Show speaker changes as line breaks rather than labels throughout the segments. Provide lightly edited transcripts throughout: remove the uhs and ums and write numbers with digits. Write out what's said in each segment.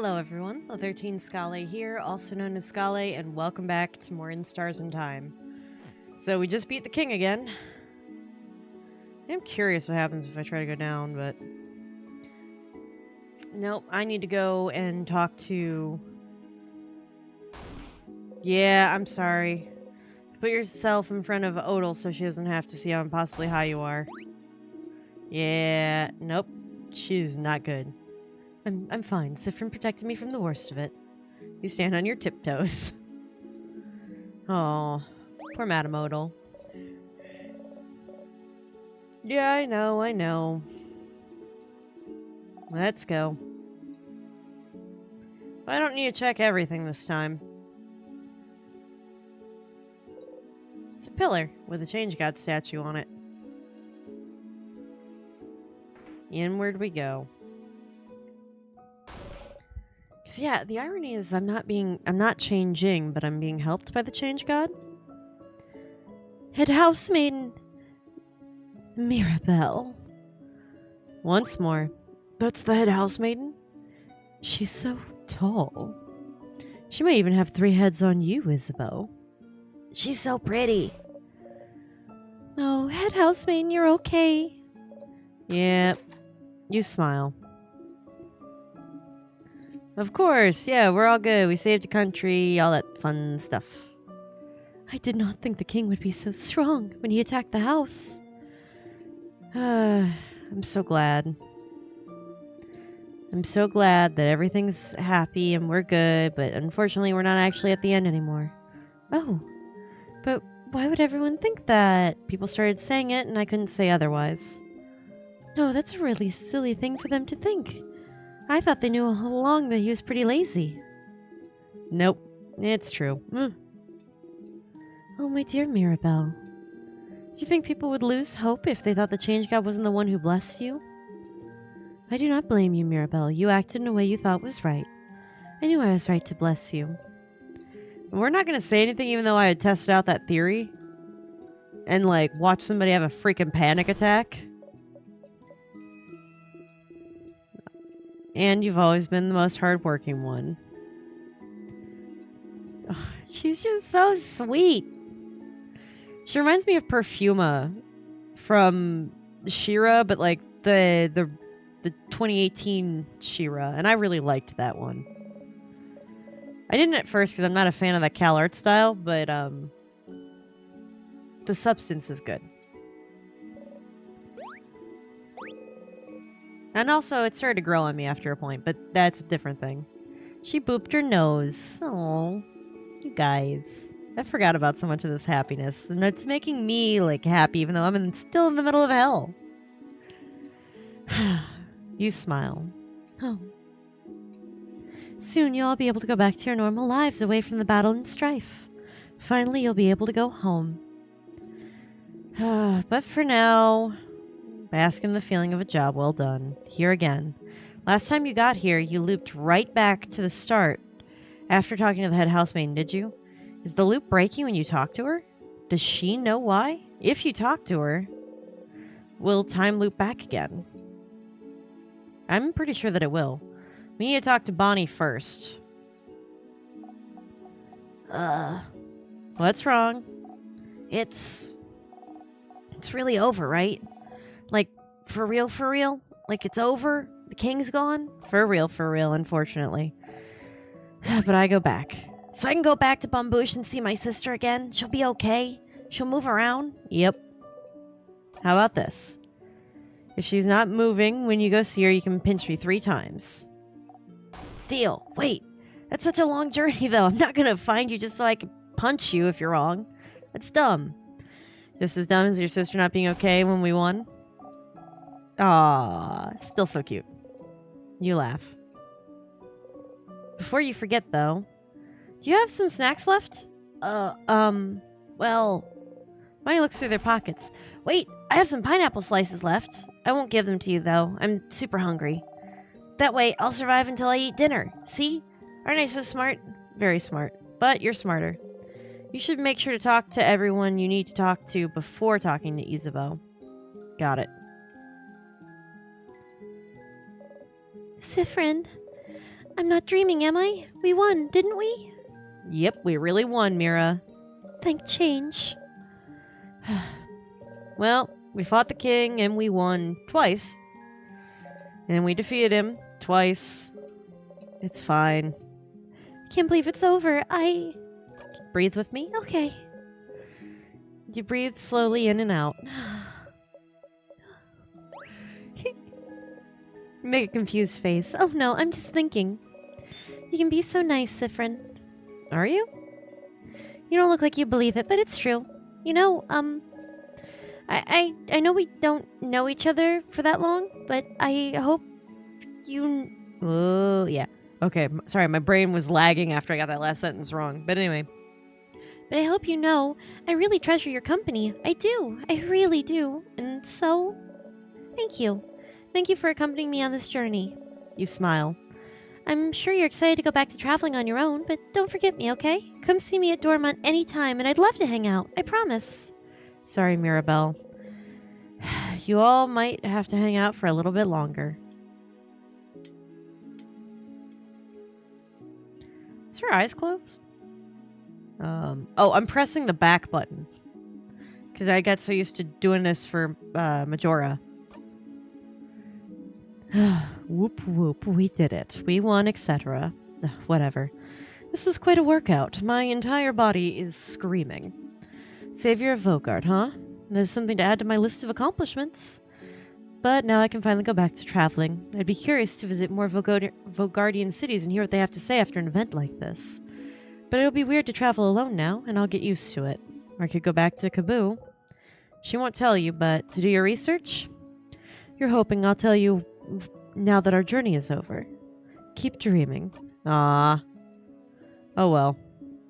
Hello everyone, the 13 Scale here, also known as Scale, and welcome back to more In Stars in Time. So we just beat the king again. I'm curious what happens if I try to go down, but... Nope, I need to go and talk to... Yeah, I'm sorry. Put yourself in front of Odile so she doesn't have to see how impossibly high you are. Yeah, nope. She's not good. I'm fine. Siffrin protected me from the worst of it. You stand on your tiptoes. Oh, poor Madame Odile. Yeah, I know. Let's go. I don't need to check everything this time. It's a pillar with a Change God statue on it. Inward we go. Cause yeah, the irony is I'm not changing, but I'm being helped by the Change God. Head housemaiden Mirabelle. Once more. That's the head housemaiden? She's so tall. She might even have 3 heads on you, Isabeau. She's so pretty. Oh, head housemaiden, you're okay. Yeah, you smile. Of course, yeah, we're all good. We saved the country, all that fun stuff. I did not think the king would be so strong when he attacked the house. I'm so glad. I'm so glad that everything's happy and we're good, but unfortunately we're not actually at the end anymore. Oh, but why would everyone think that? People started saying it and I couldn't say otherwise. No, that's a really silly thing for them to think. I thought they knew all along that he was pretty lazy. Nope, it's true. Oh, my dear Mirabelle. Do you think people would lose hope if they thought the Change God wasn't the one who blessed you? I do not blame you, Mirabelle. You acted in a way you thought was right. I knew I was right to bless you. We're not going to say anything even though I had tested out that theory. And, like, watch somebody have a freaking panic attack. And you've always been the most hardworking one. Oh, she's just so sweet. She reminds me of Perfuma from She-Ra, but like the 2018 She-Ra, and I really liked that one. I didn't at first because I'm not a fan of that Cal art style, but the substance is good. And also, it started to grow on me after a point, but that's a different thing. She booped her nose. Oh, you guys. I forgot about so much of this happiness, and it's making me, like, happy even though I'm still in the middle of hell. You smile. Oh. Soon you'll all be able to go back to your normal lives away from the battle and strife. Finally, you'll be able to go home. But for now... bask in the feeling of a job well done. Here again. Last time you got here, you looped right back to the start after talking to the head housemaiden, did you? Is the loop breaking when you talk to her? Does she know why? If you talk to her, will time loop back again? I'm pretty sure that it will. We need to talk to Bonnie first. What's wrong? It's really over, right? Like, for real? Like, it's over? The king's gone? For real, unfortunately. But I go back. So I can go back to Bambouche and see my sister again? She'll be okay? She'll move around? Yep. How about this? If she's not moving when you go see her, you can pinch me 3 times. Deal. Wait. That's such a long journey, though. I'm not gonna find you just so I can punch you if you're wrong. That's dumb. Just as dumb as your sister not being okay when we won? Aw, still so cute. You laugh. Before you forget, though, do you have some snacks left? Well... Bonnie looks through their pockets. Wait, I have some pineapple slices left. I won't give them to you, though. I'm super hungry. That way, I'll survive until I eat dinner. See? Aren't I so smart? Very smart. But you're smarter. You should make sure to talk to everyone you need to talk to before talking to Isabeau. Got it.
Siffrin,
I'm not dreaming, am I? We won, didn't we? Yep, we really won, Mira. Thank change. Well, we fought the king and we won twice. And we defeated him twice. It's fine. I can't believe it's over. Breathe with me? Okay. You breathe slowly in and out. Make a confused face. Oh no, I'm just thinking. You can be so nice, Sifrin. Are you? You don't look like you believe it, but it's true. You know, I know we don't know each other for that long, but I hope you... Oh, yeah. Okay, sorry, my brain was lagging after I got that last sentence wrong. But anyway. But I hope you know, I really treasure your company. I do. I really do. And so, thank you. Thank you for accompanying me on this journey. You smile. I'm sure you're excited to go back to traveling on your own, but don't forget me, okay? Come see me at Dormont anytime, and I'd love to hang out. I promise. Sorry, Mirabelle. You all might have to hang out for a little bit longer. Is her eyes closed? Oh, I'm pressing the back button. Because I got so used to doing this for Majora. Whoop whoop, we did it. We won, etc. Whatever. This was quite a workout. My entire body is screaming. Savior of Vogard, huh? There's something to add to my list of accomplishments. But now I can finally go back to traveling. I'd be curious to visit more Vogardian cities and hear what they have to say after an event like this. But it'll be weird to travel alone now, and I'll get used to it. Or I could go back to Kaboo. She won't tell you, but to do your research? You're hoping I'll tell you now that our journey is over. Keep dreaming. Ah. Oh well.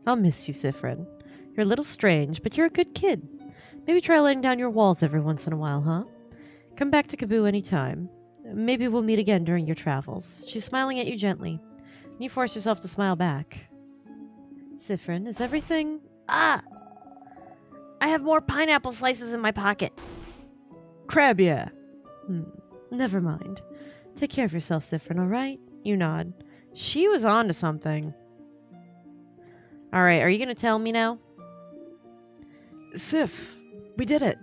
I'll miss you, Sifrin. You're a little strange, but you're a good kid. Maybe try letting down your walls every once in a while, huh? Come back to Kaboo anytime. Maybe we'll meet again during your travels. She's smiling at you gently. And you force yourself to smile back. Sifrin, is everything... Ah! I have more pineapple slices in my pocket. Crab, yeah. Never mind. Take care of yourself, Sifrin, alright? You nod. She was on to something. Alright, are you going to tell me now? Sif, we did it.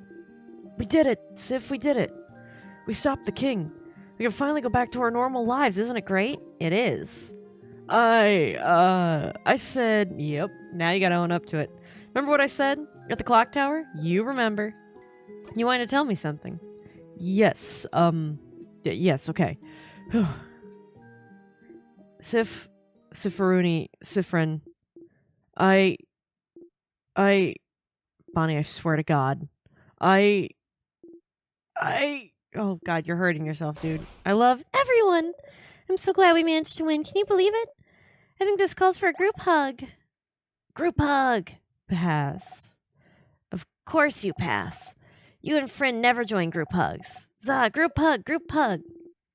We did it, Sif, we did it. We stopped the king. We can finally go back to our normal lives, isn't it great? It is. I said, yep, now you gotta own up to it. Remember what I said at the clock tower? You remember. You wanted to tell me something. Yes, yes, okay. Sifruni, Sifrin, Bonnie, I swear to God. Oh God, you're hurting yourself, dude. I love everyone. I'm so glad we managed to win. Can you believe it? I think this calls for a group hug. Group hug. Pass. Of course you pass. You and Friend never join group hugs. Zah, group hug, group hug.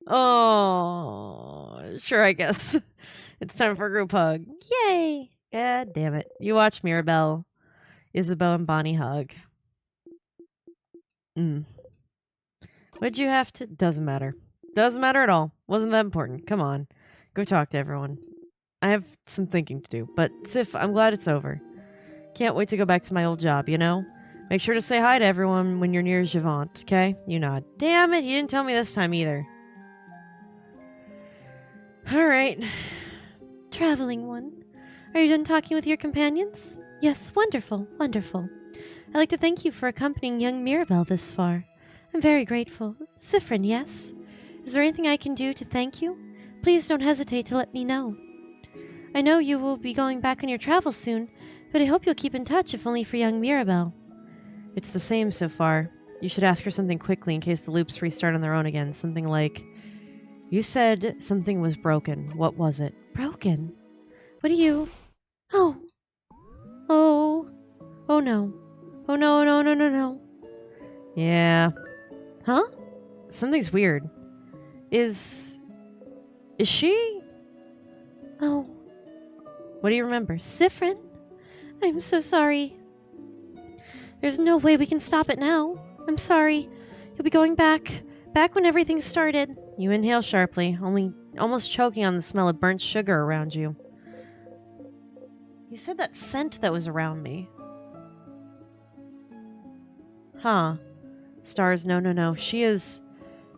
Oh, sure, I guess. It's time for a group hug. Yay. God damn it. You watch Mirabelle, Isabel, and Bonnie hug. What'd you have to... Doesn't matter. Doesn't matter at all. Wasn't that important. Come on. Go talk to everyone. I have some thinking to do. But, Sif, I'm glad it's over. Can't wait to go back to my old job, you know? Make sure to say hi to everyone when you're near Javant, okay? You nod. Damn it, he didn't tell me this time either. Alright. Traveling one. Are you done talking with your companions? Yes, wonderful, wonderful. I'd like to thank you for accompanying young Mirabelle this far. I'm very grateful. Sifrin, yes? Is there anything I can do to thank you? Please don't hesitate to let me know. I know you will be going back on your travels soon, but I hope you'll keep in touch if only for young Mirabelle. It's the same so far. You should ask her something quickly in case the loops restart on their own again. Something like, you said something was broken. What was it? Broken? What do you... Oh. Oh. Oh no. Oh no, no, no, no, no. Yeah. Huh? Something's weird. Is she? Oh. What do you remember? Sifrin? I'm so sorry. There's no way we can stop it now. I'm sorry. You'll be going back when everything started. You inhale sharply. Only almost choking on the smell of burnt sugar around you. You said that scent that was around me. Huh. Stars, no. She is...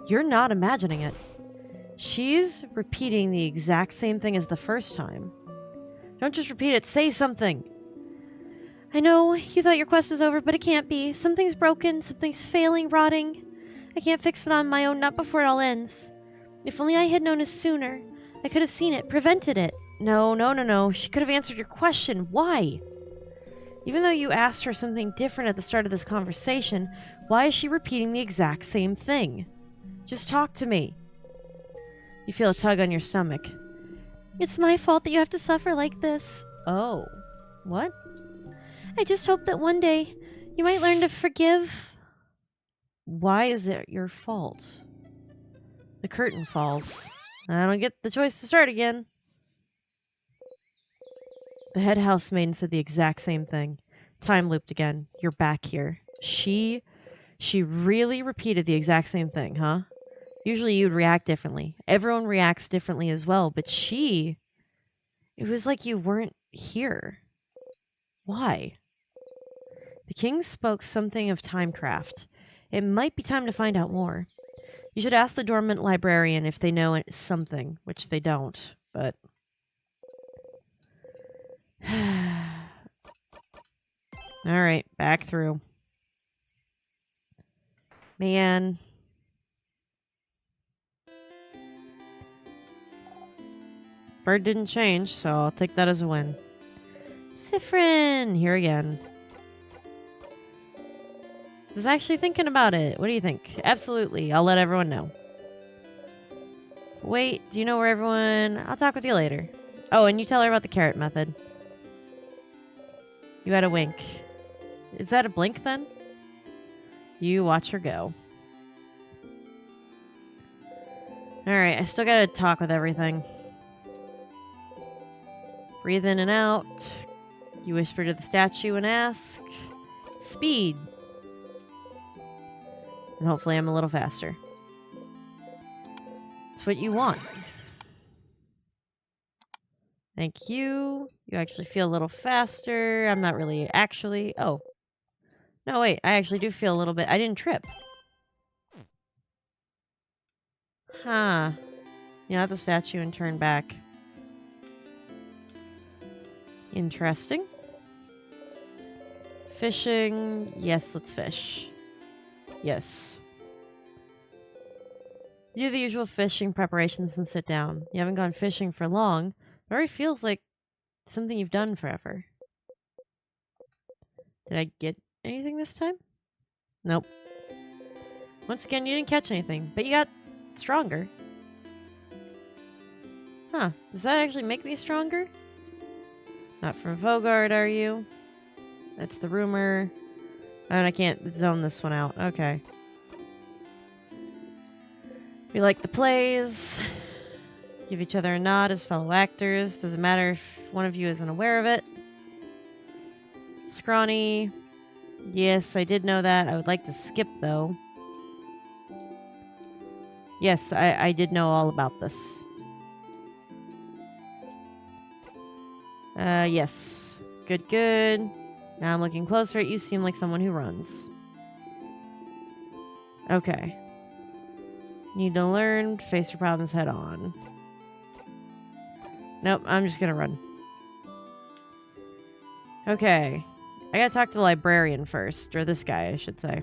You're not imagining it. She's repeating the exact same thing as the first time. Don't just repeat it, say something! I know, you thought your quest was over, but it can't be. Something's broken, something's failing, rotting. I can't fix it on my own, not before it all ends. If only I had known it sooner. I could have seen it, prevented it. No. She could have answered your question. Why? Even though you asked her something different at the start of this conversation, why is she repeating the exact same thing? Just talk to me. You feel a tug on your stomach. It's my fault that you have to suffer like this. Oh. What? I just hope that one day you might learn to forgive. Why is it your fault? The curtain falls. I don't get the choice to start again. The head housemaiden said the exact same thing. Time looped again. You're back here. She really repeated the exact same thing, huh? Usually you'd react differently. Everyone reacts differently as well, but it was like you weren't here. Why? The king spoke something of timecraft. It might be time to find out more. You should ask the dormant librarian if they know something, which they don't, but... Alright, back through. Man. Bird didn't change, so I'll take that as a win. Siffrin! Here again. I was actually thinking about it. What do you think? Absolutely. I'll let everyone know. Wait, do you know where everyone... I'll talk with you later. Oh, and you tell her about the carrot method. You had a wink. Is that a blink then? You watch her go. Alright, I still gotta talk with everything. Breathe in and out. You whisper to the statue and ask. Speed. And hopefully I'm a little faster. It's what you want. Thank you. You actually feel a little faster. I'm not really actually... Oh. No, wait. I actually do feel a little bit... I didn't trip. Huh. You know, the statue and turn back. Interesting. Fishing. Yes, let's fish. Yes. You do the usual fishing preparations and sit down. You haven't gone fishing for long. It already feels like something you've done forever. Did I get anything this time? Nope. Once again, you didn't catch anything, but you got stronger. Huh. Does that actually make me stronger? Not from Vogard, are you? That's the rumor. Oh, and I can't zone this one out. Okay. We like the plays. Give each other a nod as fellow actors. Doesn't matter if one of you isn't aware of it. Scrawny. Yes, I did know that. I would like to skip, though. Yes, I did know all about this. Yes. Good. Now I'm looking closer at you. Seem like someone who runs. Okay. Need to learn to face your problems head on. Nope, I'm just gonna run. Okay. I gotta talk to the librarian first. Or this guy, I should say.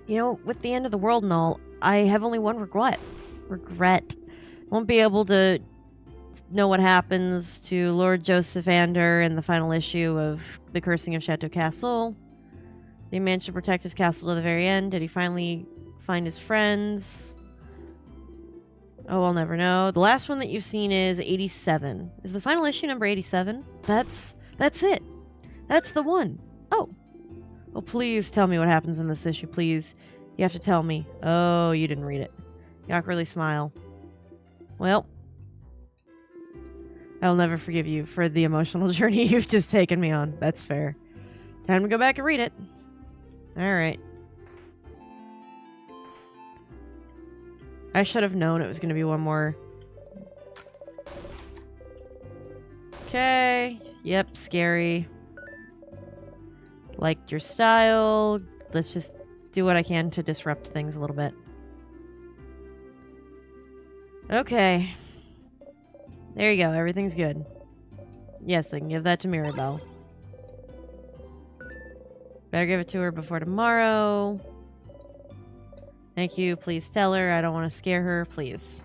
You know, with the end of the world and all, I have only one regret. Won't be able to know what happens to Lord Joseph Ander in the final issue of The Cursing of Chateau Castle. He managed to protect his castle to the very end. Did he finally find his friends? Oh, I'll never know. The last one that you've seen is 87. Is the final issue number 87? That's it. That's the one. Oh. Oh, please tell me what happens in this issue, please. You have to tell me. Oh, you didn't read it. You awkwardly smile. Well, I'll never forgive you for the emotional journey you've just taken me on. That's fair. Time to go back and read it. Alright. I should have known it was going to be one more Okay. Yep, scary. Liked your style. Let's just do what I can to disrupt things a little bit. Okay. There you go. Everything's good. Yes, I can give that to Mirabelle. Better give it to her before tomorrow. Thank you. Please tell her. I don't want to scare her. Please.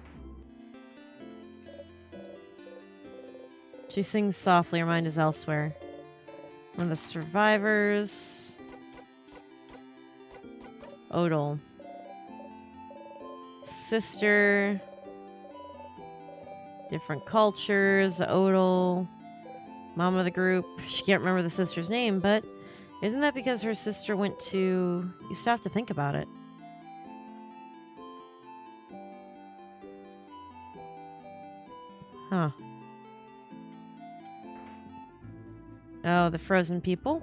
She sings softly. Her mind is elsewhere. One of the survivors. Odile. Sister. Different cultures. Odile. Mom of the group. She can't remember the sister's name, but isn't that because her sister went to... You still have to think about it. Huh. Oh, the frozen people?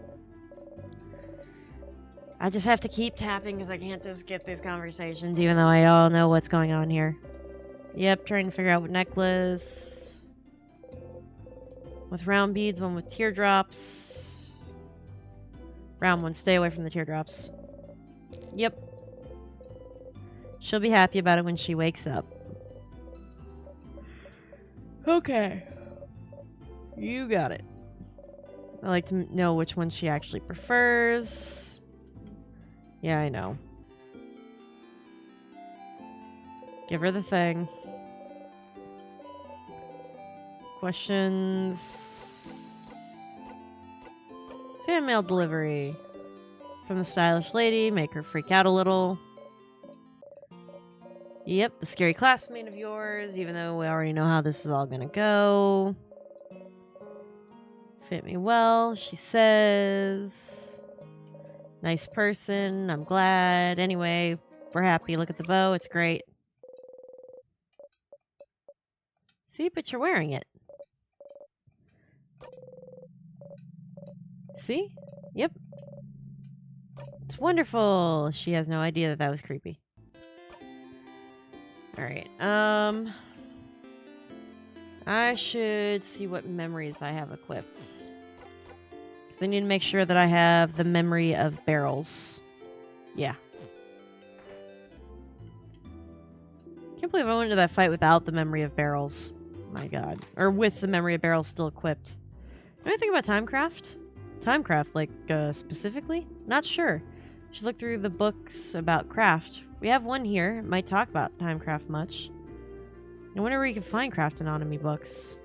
I just have to keep tapping because I can't just get these conversations, even though I all know what's going on here. Yep, trying to figure out what necklace. With round beads, one with teardrops. Round one, stay away from the teardrops. Yep. She'll be happy about it when she wakes up. Okay. You got it. I like to know which one she actually prefers. Yeah, I know. Give her the thing. Questions. Fan mail delivery. From the stylish lady. Make her freak out a little. Yep, the scary classmate of yours, even though we already know how this is all gonna go. Fit me well, she says. Nice person, I'm glad. Anyway, we're happy. Look at the bow, it's great. See, but you're wearing it. See? Yep. It's wonderful. She has no idea that that was creepy. Alright, I should see what memories I have equipped. Because I need to make sure that I have the memory of barrels. Yeah. Can't believe I went into that fight without the memory of barrels. My god. Or with the memory of barrels still equipped. Know anything about Timecraft? Timecraft, like, specifically? Not sure. Should look through the books about craft. We have one here. It might talk about Timecraft much. I wonder where you can find craft anatomy books.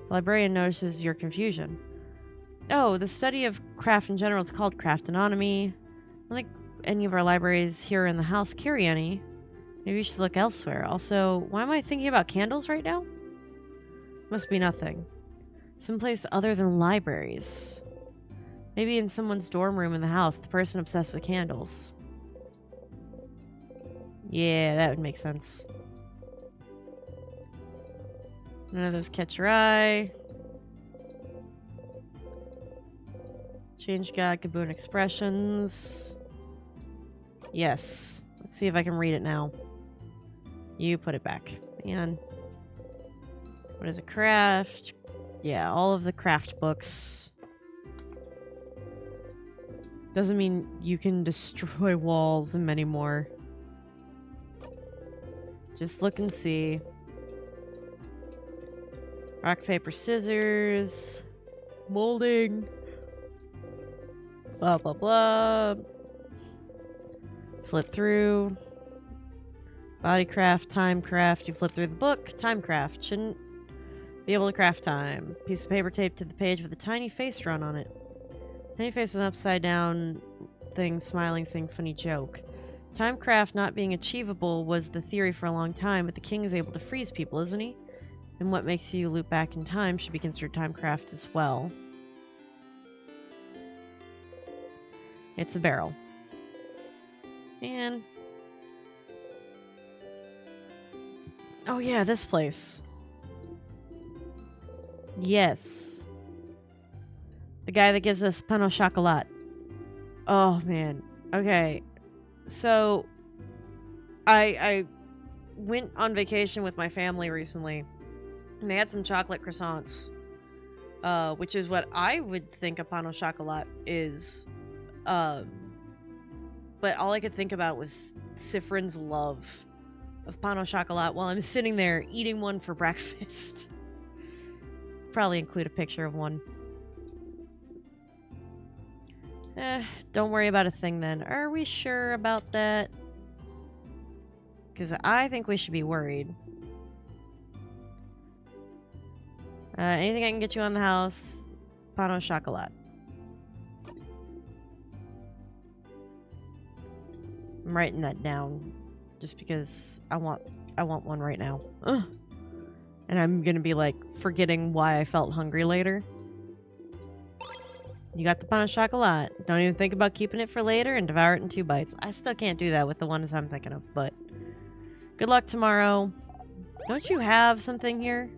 The librarian notices your confusion. Oh, the study of craft in general is called craft anatomy. I don't think any of our libraries here in the house carry any. Maybe you should look elsewhere. Also, why am I thinking about candles right now? Must be nothing. Someplace other than libraries. Maybe in someone's dorm room in the house, the person obsessed with candles. Yeah, that would make sense. None of those catch your eye. Change God, Gaboon expressions. Yes. Let's see if I can read it now. You put it back. Man. What is a craft? Yeah, all of the craft books. Doesn't mean you can destroy walls anymore. Just look and see. Rock, paper, scissors. Molding. Blah, blah, blah. Flip through. Bodycraft, timecraft. You flip through the book. Timecraft. Shouldn't be able to craft time. Piece of paper taped to the page with a tiny face drawn on it. Tiny face is an upside down thing, smiling, saying funny joke. Timecraft not being achievable was the theory for a long time, but the king is able to freeze people, isn't he? And what makes you loop back in time should be considered timecraft as well. It's a barrel. And... oh yeah, this place. Yes. The guy that gives us pain au chocolat. Oh, man. Okay. So, I went on vacation with my family recently. And they had some chocolate croissants. which is what I would think a pain au chocolat is. But all I could think about was Sifrin's love of pain au chocolat while I'm sitting there eating one for breakfast. Probably include a picture of one. Don't worry about a thing then. Are we sure about that? Because I think we should be worried. Anything I can get you on the house? Pain au chocolat. I'm writing that down just because I want one right now. Ugh. And I'm gonna be like forgetting why I felt hungry later. You got the pain au chocolat. Don't even think about keeping it for later and devour it in 2 bites. I still can't do that with the ones I'm thinking of, but good luck tomorrow. Don't you have something here?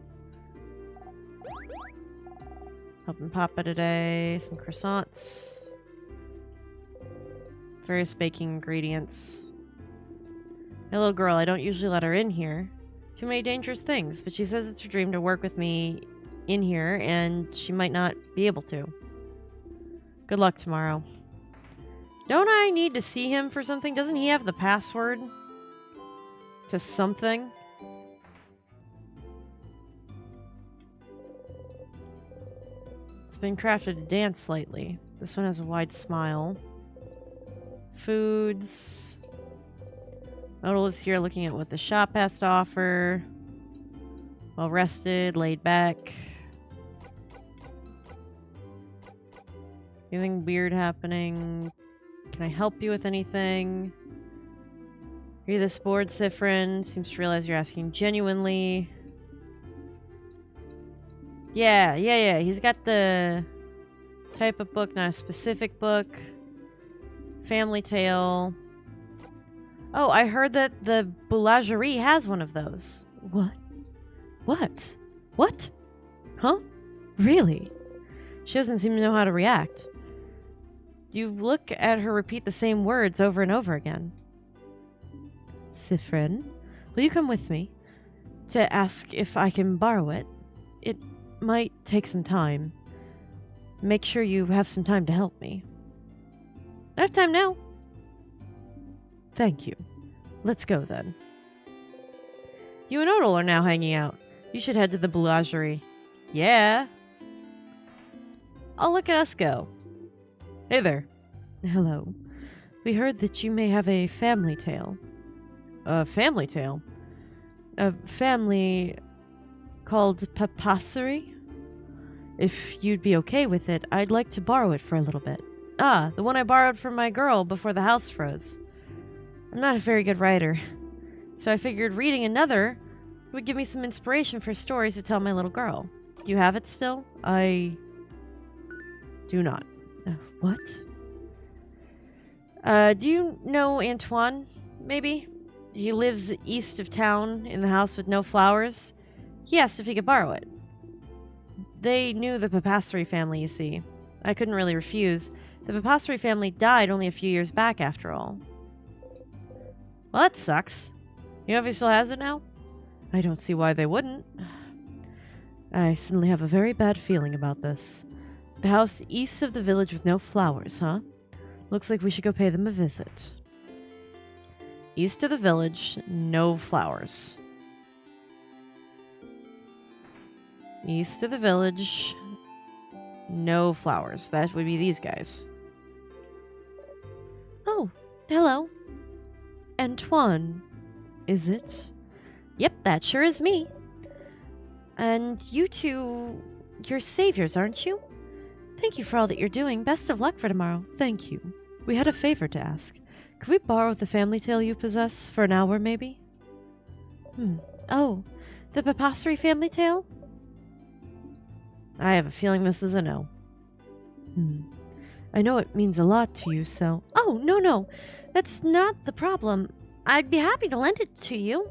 Helping Papa today. Some croissants. Various baking ingredients. My little girl, I don't usually let her in here. Too many dangerous things, but she says it's her dream to work with me in here, and she might not be able to. Good luck tomorrow. Don't I need to see him for something? Doesn't he have the password to something? It's been crafted to dance slightly. This one has a wide smile. Foods. Odile is here looking at what the shop has to offer. Well rested, laid back. Anything weird happening? Can I help you with anything? Are you this bored, Sifrin? Seems to realize you're asking genuinely. Yeah. He's got the type of book, not a specific book. Family tale. Oh, I heard that the boulangerie has one of those. What? What? Huh? Really? She doesn't seem to know how to react. You look at her repeat the same words over and over again. Sifrin, will you come with me to ask if I can borrow it? It might take some time. Make sure you have some time to help me. I have time now. Thank you. Let's go then. You and Odile are now hanging out. You should head to the boulangerie. Yeah. Oh, look at us go. Hey there. Hello. We heard that you may have a family tale. A family tale? A family called Papasserie? If you'd be okay with it, I'd like to borrow it for a little bit. Ah, the one I borrowed from my girl before the house froze. I'm not a very good writer, so I figured reading another would give me some inspiration for stories to tell my little girl. Do you have it still? I do not. What? Do you know Antoine, maybe? He lives east of town in the house with no flowers. He asked if he could borrow it. They knew the Papasserie family, you see. I couldn't really refuse. The Papasserie family died only a few years back, after all. Well, that sucks. You know if he still has it now? I don't see why they wouldn't. I suddenly have a very bad feeling about this. The house east of the village with no flowers, huh? Looks like we should go pay them a visit. East of the village, no flowers. East of the village, no flowers. That would be these guys. Oh, hello. Antoine, is it? Yep, that sure is me. And you two, you're saviors, aren't you? Thank you for all that you're doing. Best of luck for tomorrow. Thank you. We had a favor to ask. Could we borrow the family tale you possess for an hour, maybe? Oh, the Papasserie family tale? I have a feeling this is a no. I know it means a lot to you, so... Oh, no. That's not the problem. I'd be happy to lend it to you.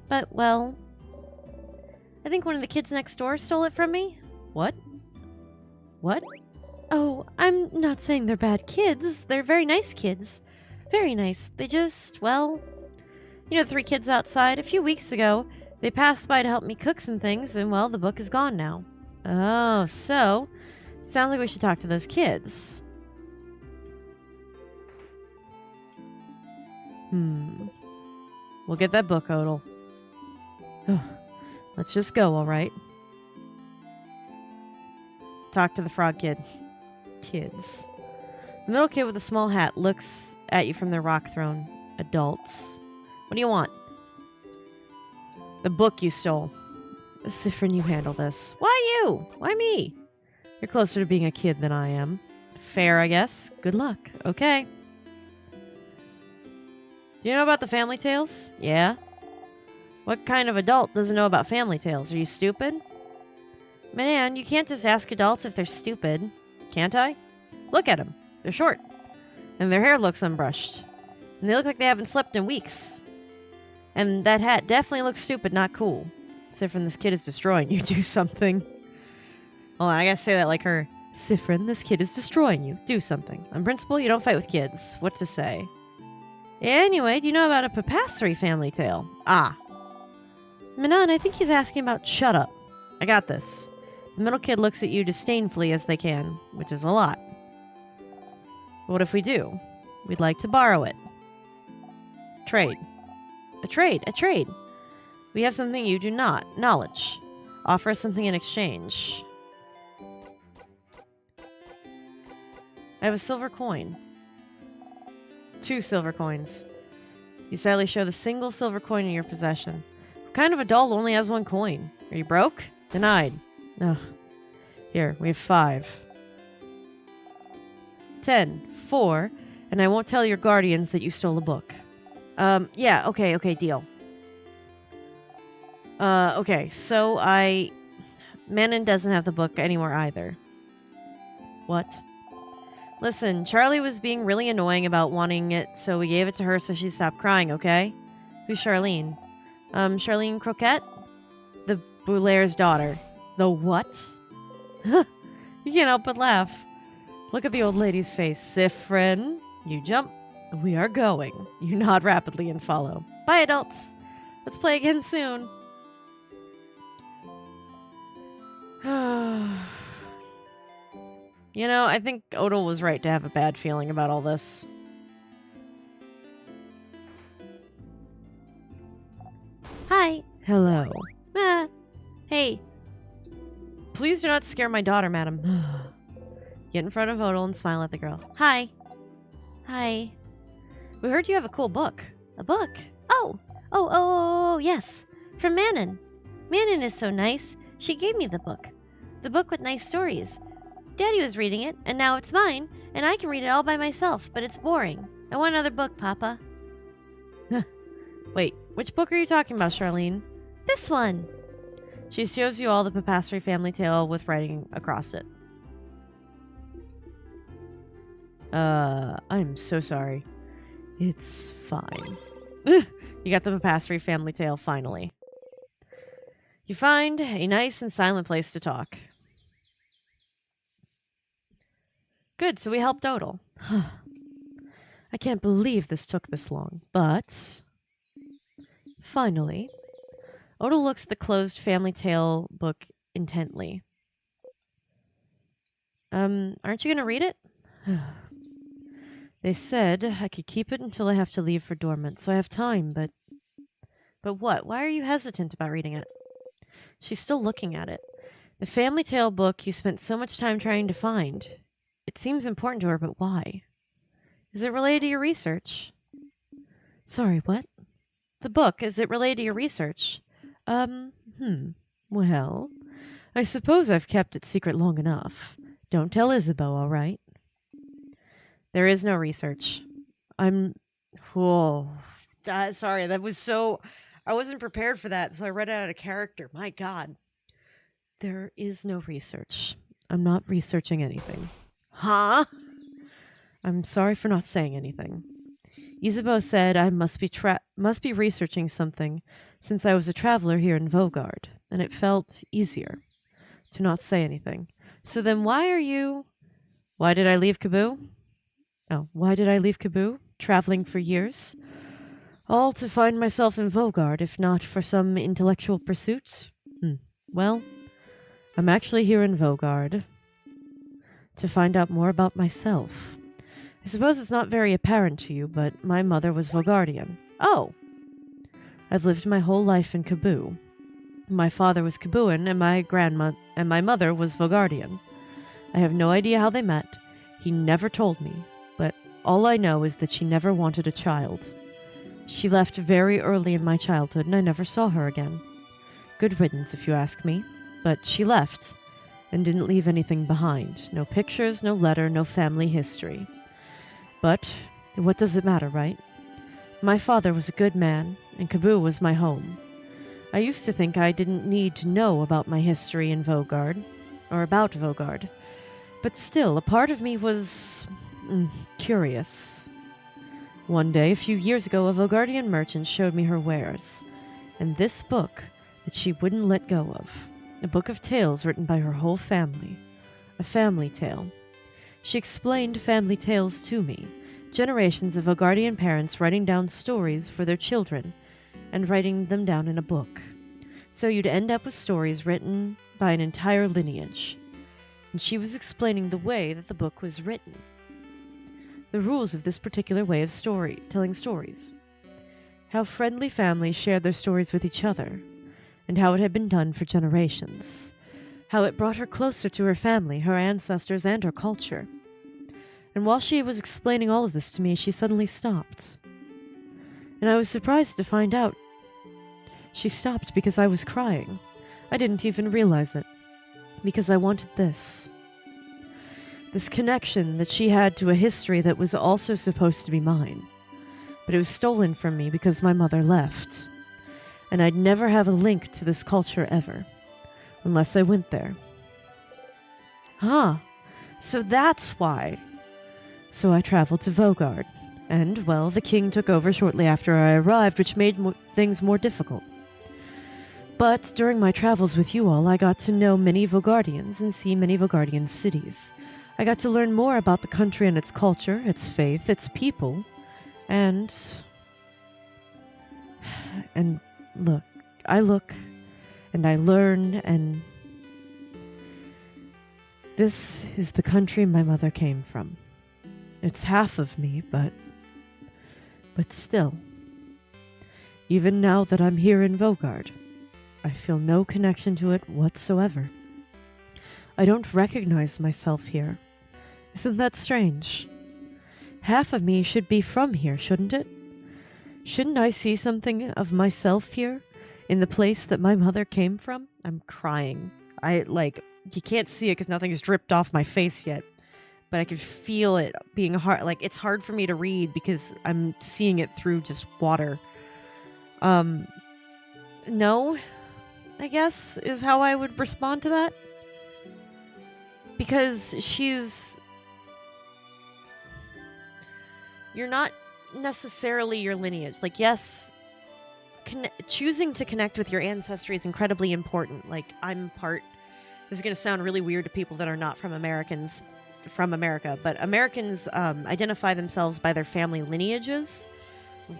But, well... I think one of the kids next door stole it from me. What? What? Oh, I'm not saying they're bad kids. They're very nice kids. Very nice. They just, well... You know the 3 kids outside? A few weeks ago, they passed by to help me cook some things, and, well, the book is gone now. Oh, so sounds like we should talk to those kids. We'll get that book, Odile. Let's just go, all right? Talk to the frog kid. Kids. The middle kid with the small hat looks at you from their rock throne. Adults. What do you want? The book you stole. Siffrin, you handle this. Why you? Why me? You're closer to being a kid than I am. Fair, I guess. Good luck. Okay. Do you know about the family tales? Yeah. What kind of adult doesn't know about family tales? Are you stupid? Man, you can't just ask adults if they're stupid. Can't I? Look at them. They're short. And their hair looks unbrushed. And they look like they haven't slept in weeks. And that hat definitely looks stupid, not cool. Siffrin, this kid is destroying you. Do something. Hold on, I gotta say that like her. Siffrin, this kid is destroying you. Do something. On principle, you don't fight with kids. What to say? Anyway, do you know about a Papassery family tale? Ah. Manon, I think he's asking about shut up. I got this. The middle kid looks at you disdainfully as they can, which is a lot. What if we do? We'd like to borrow it. Trade. A trade. A trade. We have something you do not. Knowledge. Offer us something in exchange. I have a silver coin. 2 silver coins. You sadly show the single silver coin in your possession. What kind of adult only has 1 coin? Are you broke? Denied. Ugh. Here, we have 5. 10. 4. And I won't tell your guardians that you stole a book. Yeah, okay, deal. Okay, so Manon doesn't have the book anymore either. What? Listen, Charlie was being really annoying about wanting it, so we gave it to her so she stopped crying, okay? Who's Charlene? Charlene Croquette? The Boulaire's daughter. The what? You can't help but laugh. Look at the old lady's face. Siffrin, you jump. We are going. You nod rapidly and follow. Bye, adults. Let's play again soon. You know, I think Odile was right to have a bad feeling about all this. Hi. Hello. Ah. Hey. Please do not scare my daughter, madam. Get in front of Odile and smile at the girl. Hi. Hi. We heard you have a cool book. A book? Oh, yes. From Manon. Manon is so nice. She gave me the book. The book with nice stories. Daddy was reading it, and now it's mine, and I can read it all by myself, but it's boring. I want another book, Papa. Wait, which book are you talking about, Charlene? This one. She shows you all the Papassery family tale with writing across it. I'm so sorry. It's fine. You got the Papassery family tale, finally. You find a nice and silent place to talk. Good, so we helped Odile. I can't believe this took this long, but... Finally, Odile looks at the closed family tale book intently. Aren't you going to read it? They said I could keep it until I have to leave for dormant, so I have time, but... But what? Why are you hesitant about reading it? She's still looking at it. The family tale book you spent so much time trying to find. It seems important to her, but why? Is it related to your research? Sorry, what? The book, is it related to your research? Well, I suppose I've kept it secret long enough. Don't tell Isabeau, all right? There is no research. Whoa. Sorry, that was so... I wasn't prepared for that, so I read it out of character. My God. There is no research. I'm not researching anything. Huh? I'm sorry for not saying anything. Isabeau said I must be researching something since I was a traveler here in Vaugarde, and it felt easier to not say anything. So then why did I leave Kaboo? Why did I leave Kaboo? Traveling for years? All to find myself in Vaugarde, if not for some intellectual pursuit? Well, I'm actually here in Vogard to find out more about myself. I suppose it's not very apparent to you, but my mother was Vogardian. Oh! I've lived my whole life in Kaboo. My father was Kabooan, and my mother was Vogardian. I have no idea how they met. He never told me, but all I know is that she never wanted a child. She left very early in my childhood, and I never saw her again. Good riddance, if you ask me. But she left, and didn't leave anything behind. No pictures, no letter, no family history. But what does it matter, right? My father was a good man, and Kaboo was my home. I used to think I didn't need to know about my history in Vogard, or about Vogard. But still, a part of me was curious. One day, a few years ago, a Vogardian merchant showed me her wares, and this book that she wouldn't let go of. A book of tales written by her whole family. A family tale. She explained family tales to me. Generations of Vogardian parents writing down stories for their children and writing them down in a book. So you'd end up with stories written by an entire lineage. And she was explaining the way that the book was written. The rules of this particular way of telling stories. How friendly families shared their stories with each other, and how it had been done for generations. How it brought her closer to her family, her ancestors, and her culture. And while she was explaining all of this to me, she suddenly stopped. And I was surprised to find out she stopped because I was crying. I didn't even realize it. Because I wanted this. This connection that she had to a history that was also supposed to be mine. But it was stolen from me because my mother left. And I'd never have a link to this culture ever. Unless I went there. So that's why. So I traveled to Vogard. And, well, the king took over shortly after I arrived, which made things more difficult. But during my travels with you all, I got to know many Vogardians and see many Vogardian cities. I got to learn more about the country and its culture, its faith, its people, and look, and I learn, and this is the country my mother came from. It's half of me, but still, even now that I'm here in Vogard, I feel no connection to it whatsoever. I don't recognize myself here. Isn't that strange? Half of me should be from here, shouldn't it? Shouldn't I see something of myself here, in the place that my mother came from? I'm crying. You can't see it because nothing's dripped off my face yet, but I can feel it being hard. Like, it's hard for me to read because I'm seeing it through just water. No, I guess, is how I would respond to that. Because you're not necessarily your lineage. Like, yes, choosing to connect with your ancestry is incredibly important. Like, this is going to sound really weird to people that are not from America, but Americans identify themselves by their family lineages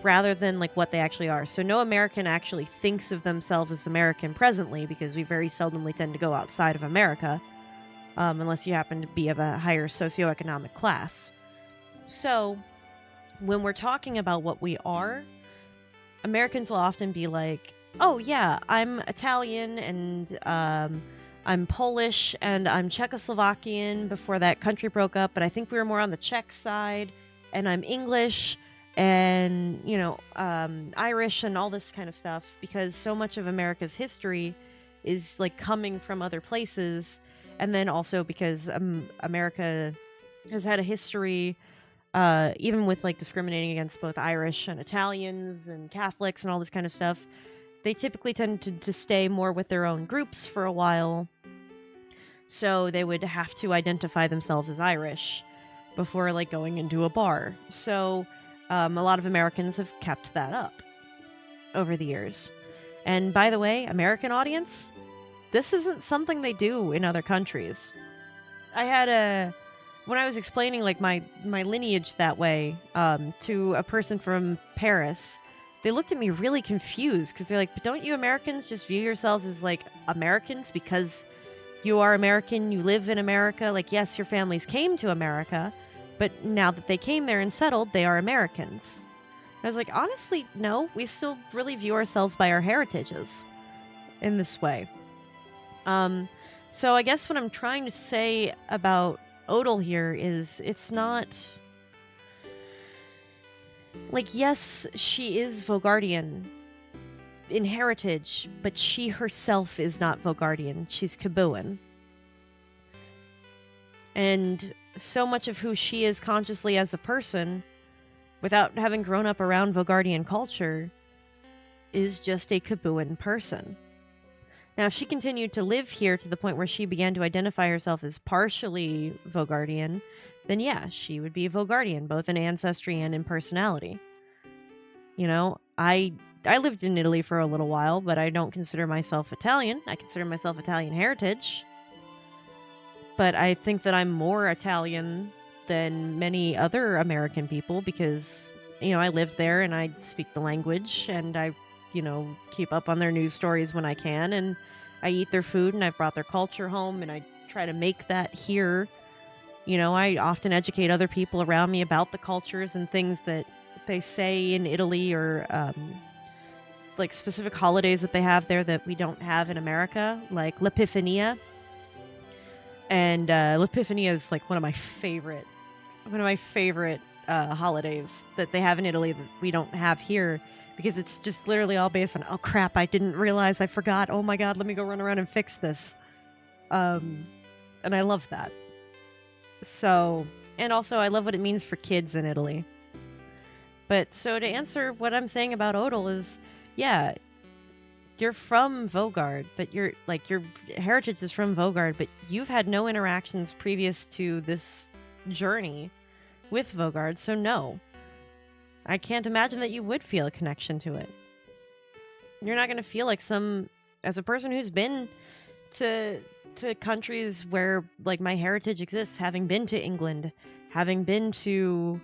rather than like what they actually are. So no American actually thinks of themselves as American presently, because we very seldomly tend to go outside of America, unless you happen to be of a higher socioeconomic class. So when we're talking about what we are, Americans will often be like, oh yeah, I'm Italian, and I'm Polish, and I'm Czechoslovakian before that country broke up, but I think we were more on the Czech side, and I'm English, and, Irish, and all this kind of stuff, because so much of America's history is, like, coming from other places, and then also because America has had a history, even with, like, discriminating against both Irish and Italians and Catholics and all this kind of stuff. They typically tend to stay more with their own groups for a while, so they would have to identify themselves as Irish before, like, going into a bar. So a lot of Americans have kept that up over the years. And by the way, American audience, this isn't something they do in other countries. When I was explaining, like, my lineage that way to a person from Paris, they looked at me really confused, because they're like, but don't you Americans just view yourselves as, like, Americans because You are American, you live in America. Like, yes, your families came to America, but now that they came there and settled, they are Americans. I was like, honestly, no, we still really view ourselves by our heritages in this way. So I guess what I'm trying to say about Odile here is it's not like, yes, she is Vogardian in heritage, but she herself is not Vogardian. She's Cabuan. And so much of who she is consciously as a person, without having grown up around Vogardian culture, is just a Cabuan person. Now, if she continued to live here to the point where she began to identify herself as partially Vogardian, then yeah, she would be Vogardian, both in ancestry and in personality. You know, I lived in Italy for a little while, but I don't consider myself Italian. I consider myself Italian heritage. But I think that I'm more Italian than many other American people because, you know, I lived there and I speak the language and I, you know, keep up on their news stories when I can, and I eat their food and I've brought their culture home and I try to make that here. You know, I often educate other people around me about the cultures and things that they say in Italy, or like specific holidays that they have there that we don't have in America, like L'Epifania. And L'Epifania is like one of my favorite holidays that they have in Italy that we don't have here, because it's just literally all based on, oh crap, I didn't realize, I forgot, oh my god, let me go run around and fix this. And I love that. So, and also I love what it means for kids in Italy. But so to answer what I'm saying about Odile is, yeah, you're from Vogard, but your heritage is from Vogard, but you've had no interactions previous to this journey with Vogard, so no. I can't imagine that you would feel a connection to it. You're not going to feel like as a person who's been to countries where like my heritage exists, having been to England, having been to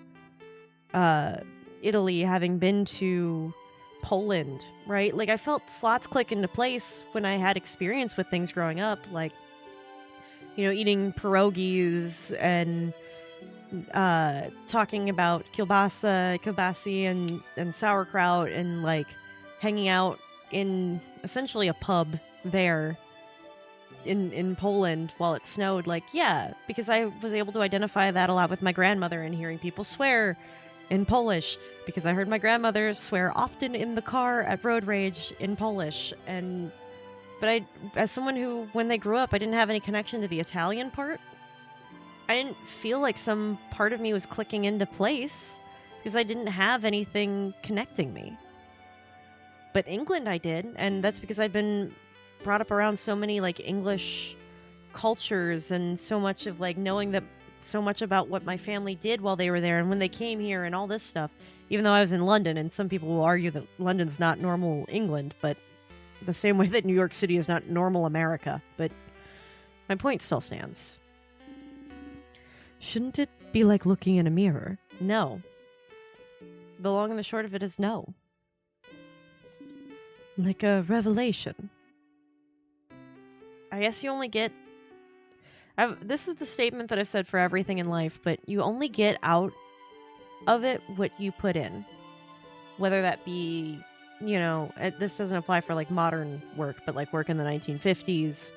Italy, having been to Poland, right? Like I felt slots click into place when I had experience with things growing up, like, you know, eating pierogies and talking about kielbasa and sauerkraut, and like hanging out in essentially a pub there in Poland while it snowed. Like, yeah, because I was able to identify that a lot with my grandmother and hearing people swear in Polish, because I heard my grandmother swear often in the car at road rage in Polish. But I, as someone who, when they grew up, I didn't have any connection to the Italian part. I didn't feel like some part of me was clicking into place because I didn't have anything connecting me. But England I did, and that's because I'd been brought up around so many like English cultures and so much of like knowing that so much about what my family did while they were there and when they came here and all this stuff. Even though I was in London, and some people will argue that London's not normal England, but the same way that New York City is not normal America. But my point still stands. Shouldn't it be like looking in a mirror? No. The long and the short of it is no. Like a revelation. I guess you only get... this is the statement that I've said for everything in life, but you only get out of it what you put in. Whether that be, you know, this doesn't apply for like modern work, but like work in the 1950s,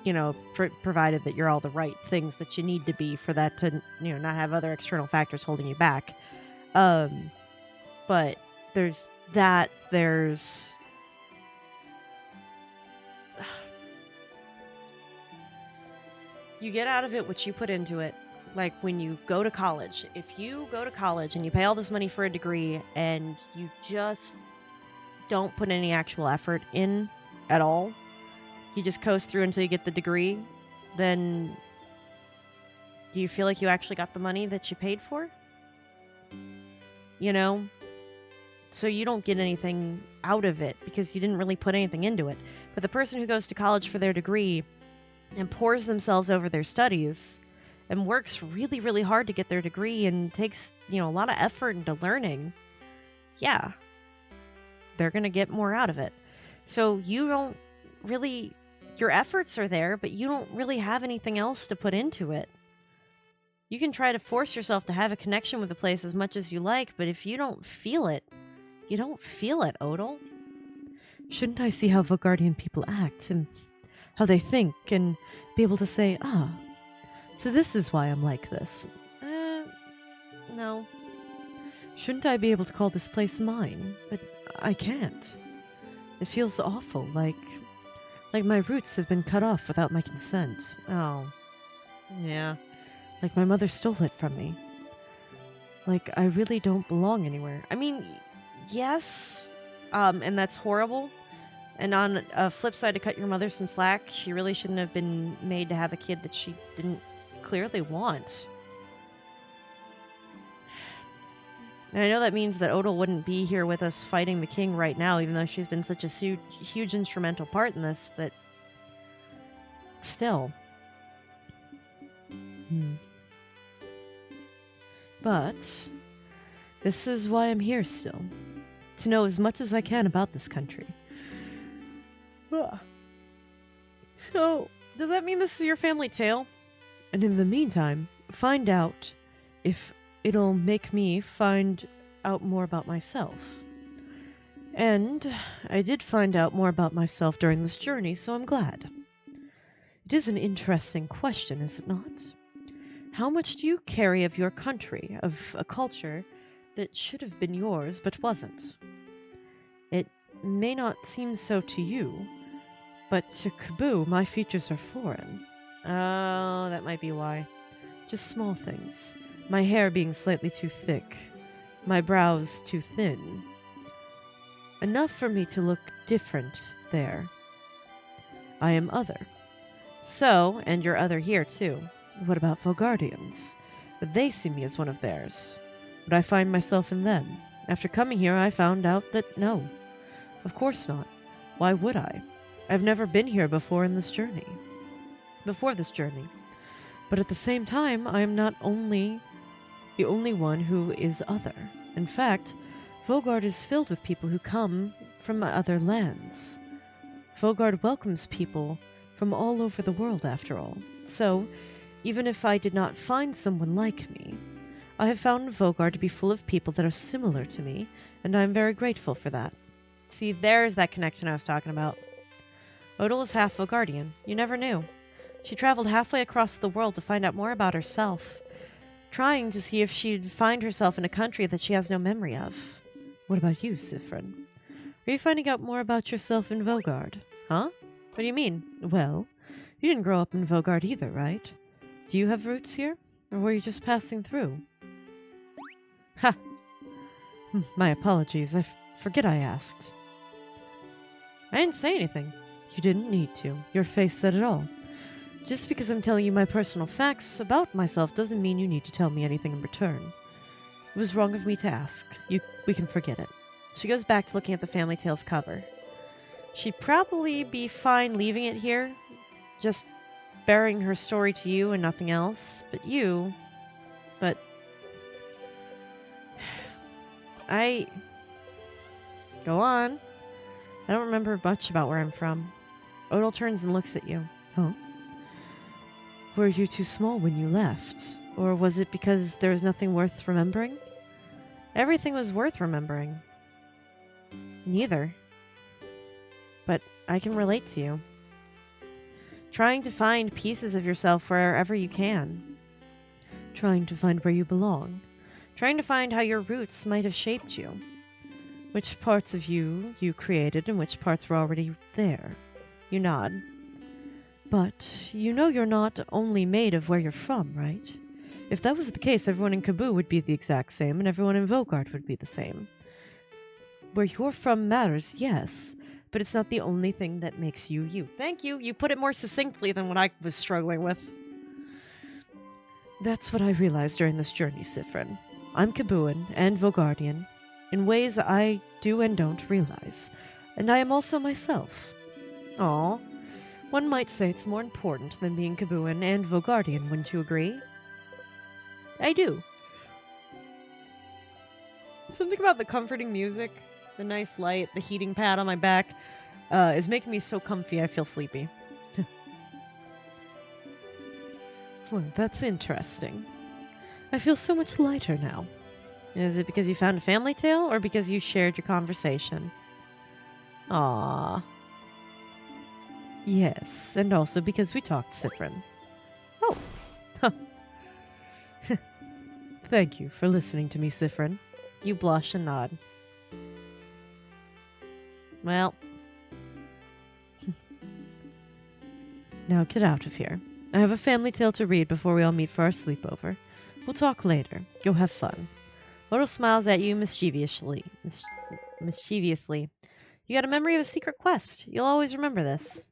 you know, provided that you're all the right things that you need to be for that to, you know, not have other external factors holding you back. But there's that, there's... You get out of it what you put into it. Like when you go to college. If you go to college and you pay all this money for a degree and you just don't put any actual effort in at all, you just coast through until you get the degree, then do you feel like you actually got the money that you paid for? You know? So you don't get anything out of it because you didn't really put anything into it. But the person who goes to college for their degree and pours themselves over their studies and works really, really hard to get their degree and takes, you know, a lot of effort into learning, yeah, they're going to get more out of it. So you don't really Your efforts are there, but you don't really have anything else to put into it. You can try to force yourself to have a connection with the place as much as you like, but if you don't feel it, you don't feel it, Odile.
Shouldn't I see how Vogardian people act and how they think and be able to say, so this is why I'm like this?
No.
Shouldn't I be able to call this place mine? But I can't. It feels awful, like my roots have been cut off without my consent.
Oh. Yeah.
Like my mother stole it from me. Like I really don't belong anywhere.
I mean, yes, and that's horrible. And on a flip side, to cut your mother some slack, she really shouldn't have been made to have a kid that she didn't clearly want. And I know that means that Odile wouldn't be here with us fighting the king right now, even though she's been such a huge instrumental part in this, but still.
But this is why I'm here still. To know as much as I can about this country.
So, does that mean this is your family tale?
And in the meantime, find out if it'll make me find out more about myself. And I did find out more about myself during this journey, so I'm glad. It is an interesting question, is it not? How much do you carry of your country, of a culture that should have been yours but wasn't? It may not seem so to you, but to Kaboo, my features are foreign.
Oh, that might be why.
Just small things. My hair being slightly too thick. My brows too thin. Enough for me to look different there. I am other.
So, and you're other here too.
What about Vogardians? Would they see me as one of theirs? Would I find myself in them? After coming here, I found out that no. Of course not. Why would I? I've never been here before this journey. But at the same time, I am not the only one who is other. In fact, Vogard is filled with people who come from other lands. Vogard welcomes people from all over the world, after all. So, even if I did not find someone like me, I have found Vogard to be full of people that are similar to me, and I am very grateful for that.
See, there's that connection I was talking about. Odile is half Vogardian. You never knew. She traveled halfway across the world to find out more about herself, trying to see if she'd find herself in a country that she has no memory of.
What about you, Sifrin? Are you finding out more about yourself in Vogard?
Huh? What do you mean?
Well, you didn't grow up in Vogard either, right? Do you have roots here? Or were you just passing through? Ha! My apologies. I forget I asked.
I didn't say anything.
You didn't need to. Your face said it all. Just because I'm telling you my personal facts about myself doesn't mean you need to tell me anything in return. It was wrong of me to ask. We can forget it.
She goes back to looking at the Family Tales cover. She'd probably be fine leaving it here, just bearing her story to you and nothing else. But Go on. I don't remember much about where I'm from. Odile turns and looks at you.
Huh? Were you too small when you left? Or was it because there was nothing worth remembering?
Everything was worth remembering. Neither. But I can relate to you. Trying to find pieces of yourself wherever you can.
Trying to find where you belong.
Trying to find how your roots might have shaped you.
Which parts of you created and which parts were already there.
You nod.
But you know you're not only made of where you're from, right? If that was the case, everyone in Kaboo would be the exact same, and everyone in Vogard would be the same. Where you're from matters, yes, but it's not the only thing that makes you you.
Thank you. You put it more succinctly than what I was struggling with.
That's what I realized during this journey, Sifrin. I'm Kabooan and Vogardian, in ways I do and don't realize, and I am also myself.
Aw.
One might say it's more important than being Kabooan and Vogardian, wouldn't you agree?
I do. Something about the comforting music, the nice light, the heating pad on my back, is making me so comfy I feel sleepy.
Well, that's interesting. I feel so much lighter now.
Is it because you found a family tale or because you shared your conversation? Aww.
Yes, and also because we talked Sifrin.
Oh.
Thank you for listening to me, Sifrin.
You blush and nod. Well.
Now get out of here. I have a family tale to read before we all meet for our sleepover. We'll talk later. Go have fun.
Odile smiles at you mischievously. Mischievously. You got a memory of a secret quest. You'll always remember this.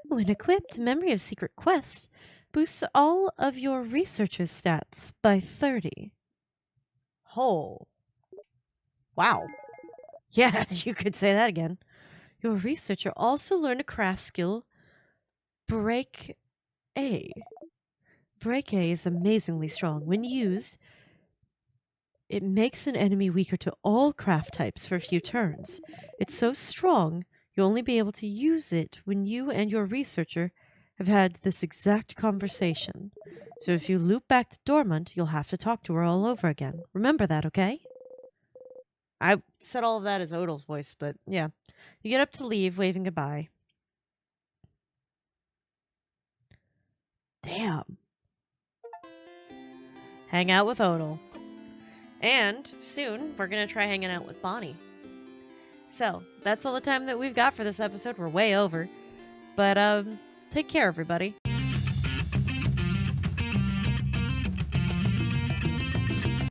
When equipped, memory of secret quest boosts all of your researcher's stats by 30. Oh. Wow. Yeah, you could say that again. Your researcher also learned a craft skill, Break A. Break A is amazingly strong. When used, it makes an enemy weaker to all craft types for a few turns. It's so strong, you'll only be able to use it when you and your researcher have had this exact conversation. So if you loop back to Dormant, you'll have to talk to her all over again. Remember that, okay? I said all of that as Odile's voice, but yeah. You get up to leave, waving goodbye. Damn. Hang out with Odile. And soon, we're going to try hanging out with Bonnie. So, that's all the time that we've got for this episode. We're way over. But, take care, everybody.